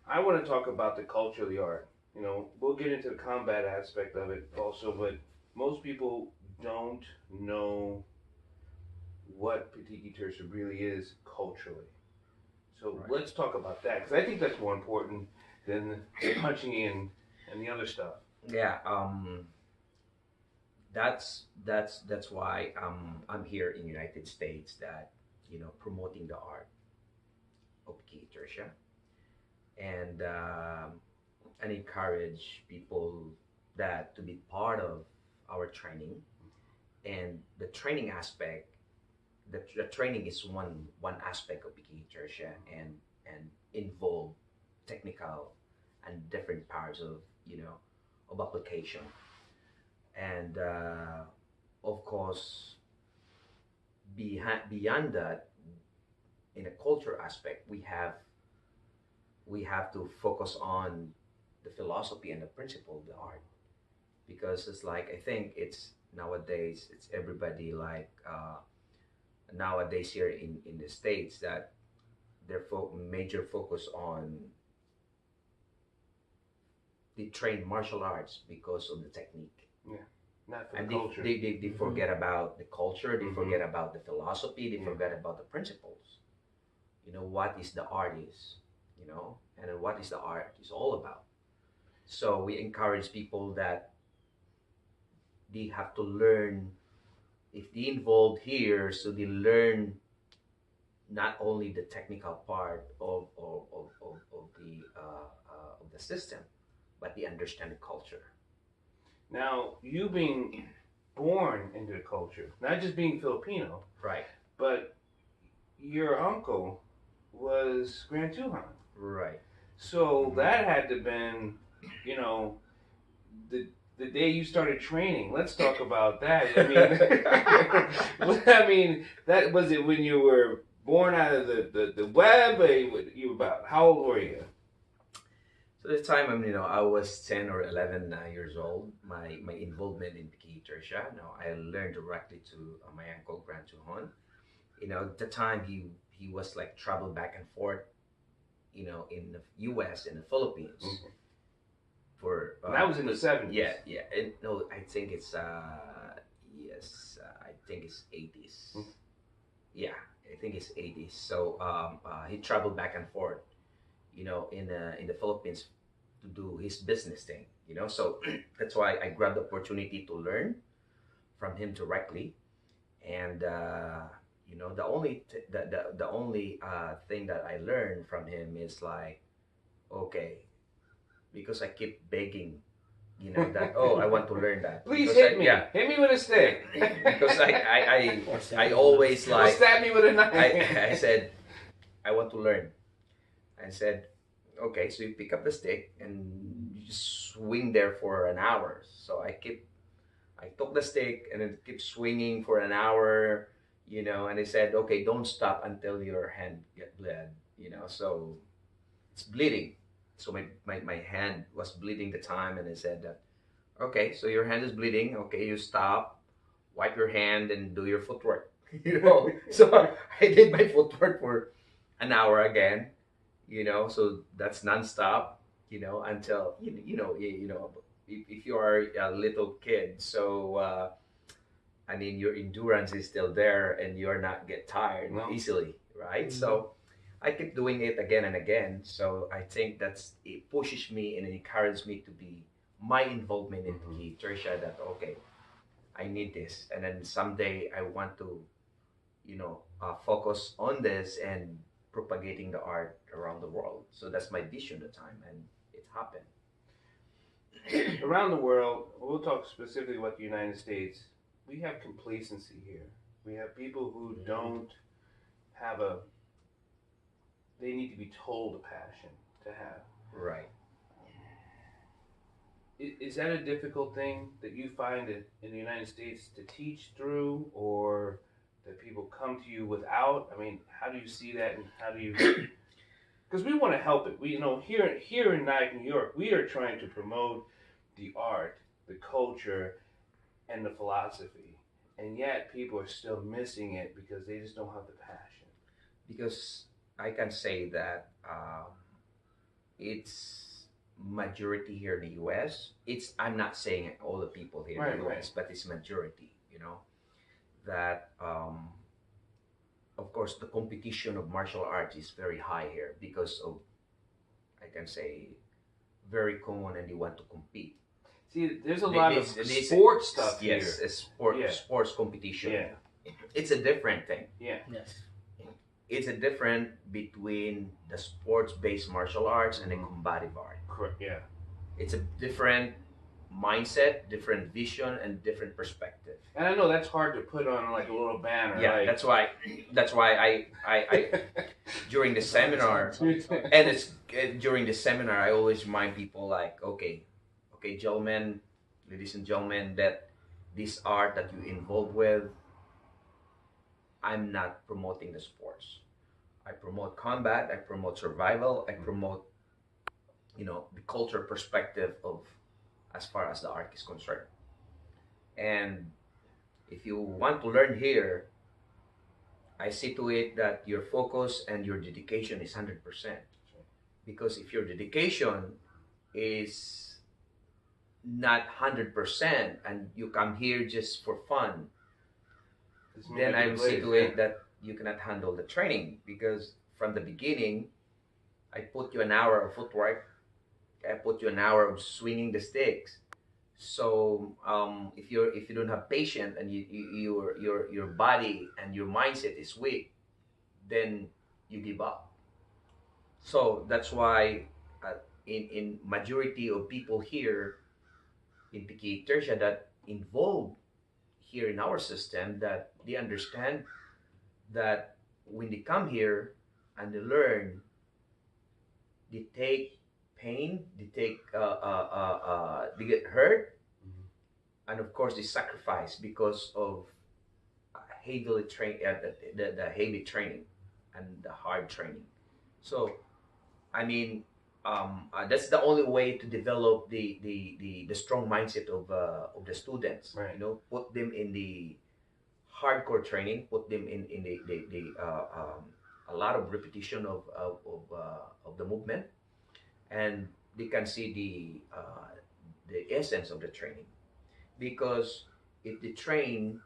I want to talk about the culture of the art. We'll get into the combat aspect of it also, but most people don't know what Petiki Tirsia really is culturally. So Right. let's talk about that because I think that's more important than the punching in and the other stuff. Yeah. That's why I'm here in United States, that promoting the art of Petiki Tirsia, and encourage people that to be part of our training. And the training aspect, the training is one aspect of Petiki Tirsia, and involve technical and different parts of of application. And of course, beyond that, in a culture aspect, we have to focus on the philosophy and the principle of the art, because it's like, I think it's nowadays, it's everybody, like nowadays here in the States, that their major focus on the trained martial arts because of the technique, Yeah, not for the and culture. they forget about the culture, they Mhm. forget about the philosophy, they Yeah. forget about the principles. What is the art is, and then what is the art is all about. So we encourage people that they have to learn, if they involved here, so they learn not only the technical part of the system, but they understand the culture. Now, you being born into the culture, not just being Filipino, Right. but your uncle was Grand Tuhone. Right. So that had to have been, you know, the the day you started training. Let's talk about that. I mean, I mean, that was it when you were born out of the web. You about how old were you? So this time, I was 10 or 11 years old. My involvement in Petiki Tirsia, I learned directly to my uncle Grand Tuhon. At the time, he was like travel back and forth, in the U.S. and the Philippines Mhm. for And that was in the 70s. yeah, yeah. No, I think it's yes, I think it's 80s. Mhm. Yeah, I think it's 80s. So he traveled back and forth, in the Philippines to do his business thing. So that's why I grabbed the opportunity to learn from him directly. And the only thing that I learned from him is like, okay, because I keep begging, that, oh, I want to learn that. Please Because hit me. yeah, Hit me with a stick. because I always Or like, stab me with a knife. I said, I want to learn. I said, okay, so you pick up the stick and you just swing there for an hour. So I took the stick and then keep swinging for an hour, and they said, okay, don't stop until your hand get bled, so it's bleeding. So my hand was bleeding the time, and they said that, okay, so your hand is bleeding, okay, you stop, wipe your hand and do your footwork. So I did my footwork for an hour again, so that's nonstop, until if you are a little kid, so I mean, your endurance is still there and you're not get tired No. easily, right? Mhm. So I keep doing it again and again. So I think it pushes me and it encourages me to be my involvement in Mhm. the Tertia, that okay, I need this, and then someday I want to focus on this and propagating the art around the world. So that's my vision at the time, and it happened. Around the world, we'll talk specifically about the United States. We have complacency here. We have people who don't have a. They need to be told a passion to have. Right. Is that a difficult thing that you find in the United States to teach through, or that people come to you without? I mean, how do you see that, and how do you? Because we want to help it. We, here in New York, we are trying to promote the art, the culture, and the philosophy, and yet people are still missing it because they just don't have the passion. Because I can say that it's majority here in the U.S. I'm not saying all the people here in the U.S., but it's majority. That of course the competition of martial arts is very high here because of, I can say, very common, and they want to compete. See, there's a lot of sports stuff here. Yes, sports competition. Yeah. It's a different thing. Yeah. Yes. It's a different between the sports-based martial arts and the combative art. Correct. Yeah. It's a different mindset, different vision, and different perspective. And I know that's hard to put on like a little banner. Yeah, like... that's why I during the seminar, and it's during the seminar, I always remind people like, okay, gentlemen, ladies and gentlemen, that this art that you involved with, I'm not promoting the sports. I promote combat, I promote survival, I promote, the culture perspective of as far as the art is concerned. And if you want to learn here, I see to it that your focus and your dedication is 100%. Because if your dedication is not 100% and you come here just for fun, then I see to it that you cannot handle the training, because from the beginning, I put you an hour of footwork, I put you an hour of swinging the sticks. So if you don't have patience and your body and your mindset is weak, then you give up. So that's why in majority of people here in Petiki Tirsia that involved here in our system, that they understand that when they come here and they learn, they take pain, they get hurt, and of course they sacrifice because of heavily the heavy training and the hard training. So I mean, that's the only way to develop the strong mindset of the students. Right. Put them in the hardcore training, put them in a lot of repetition of the movement, and they can see the essence of the training. Because if they train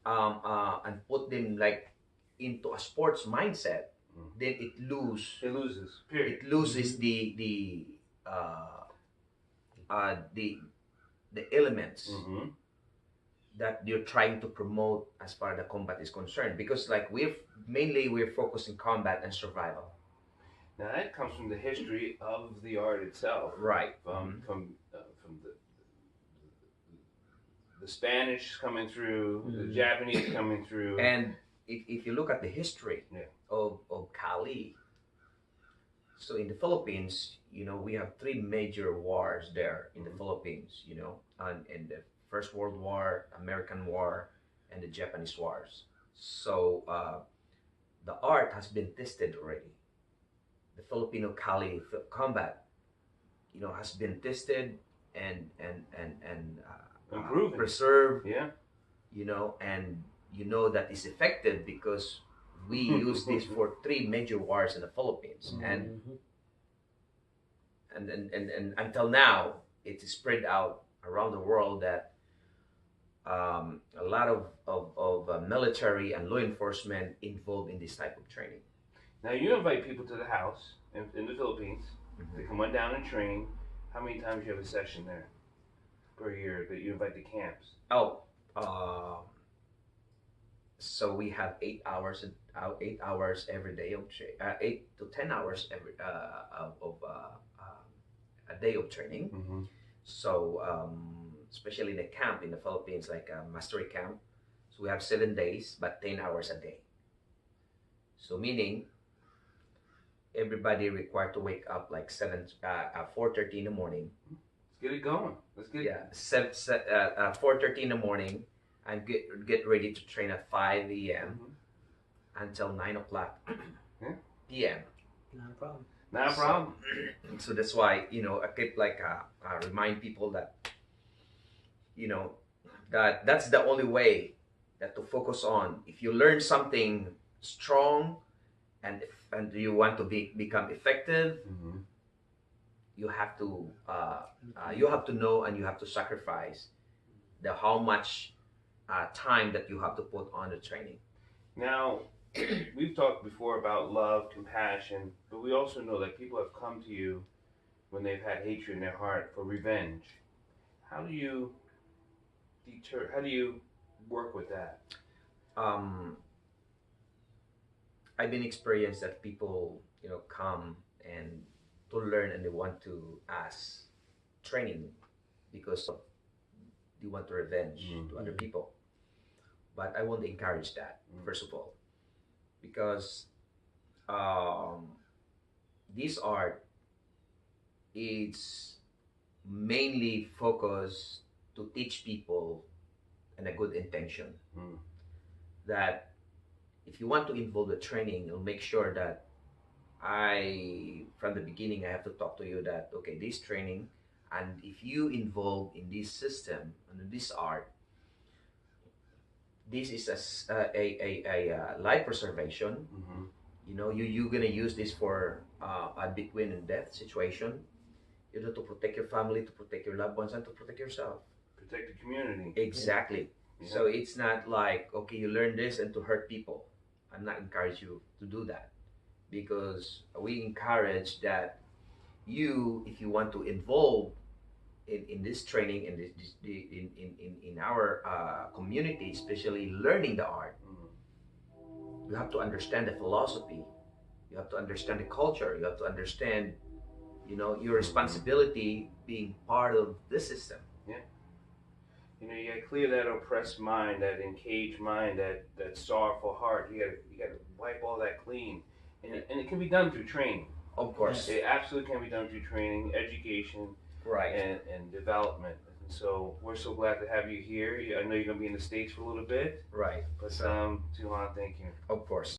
and put them like into a sports mindset, then it loses. Period. It loses the elements that you're trying to promote as far as the combat is concerned. Because like we're focusing combat and survival. Now that comes from the history of the art itself, right? From the Spanish coming through, the Japanese coming through, and if you look at the history of Kali, so in the Philippines, we have three major wars there in the Philippines, and in the First World War, American War, and the Japanese wars. So the art has been tested already. The Filipino Kali combat, has been tested and preserved. Yeah. And that is effective because we use this for three major wars in the Philippines, and until now it is spread out around the world that a lot of military and law enforcement involved in this type of training. Now you invite people to the house in the Philippines. They come on down and train. How many times do you have a session there per year that you invite to camps? So we have 8 hours every day of 8 to 10 hours every a day of training. So especially in the camp in the Philippines, like a mastery camp, so we have 7 days but 10 hours a day. So meaning everybody required to wake up like 4:30 in the morning. Let's get it going. Let's get 4:30 in the morning, and get ready to train at 5 a.m. until 9 o'clock p.m. Not a problem. Not a problem. So that's why I keep remind people that that's the only way that to focus on. If you learn something strong and you want to become effective, Mm-hmm. you have to know, and you have to sacrifice the how much time that you have to put on the training. Now, we've talked before about love, compassion, but we also know that people have come to you when they've had hatred in their heart for revenge. How do you deter? How do you work with that? um, I've been experienced that people, come and to learn, and they want to ask training because they want to revenge to other people. But I won't encourage that, first of all, because um, this art is mainly focused to teach people and a good intention Mm. that if you want to involve the training, you'll make sure that from the beginning, I have to talk to you that, okay, this training, and if you involve in this system and this art, this is a life preservation. Mm-hmm. You're gonna use this for a between and death situation, to protect your family, to protect your loved ones, and to protect yourself. Protect the community. Exactly. Yeah. So it's not like, okay, you learn this and to hurt people. I'm not encourage you to do that, because we encourage that if you want to involve in this training, in in our community, especially learning the art, Mm-hmm. you have to understand the philosophy, you have to understand the culture, you have to understand, your responsibility being part of the system. Yeah. You gotta clear that oppressed mind, that encaged mind, that sorrowful heart. You gotta wipe all that clean, and it can be done through training. Of course. It absolutely can be done through training, education, Right. and development. And so we're so glad to have you here. I know you're gonna be in the States for a little bit, Right. but Tuhone, thank you. Of course.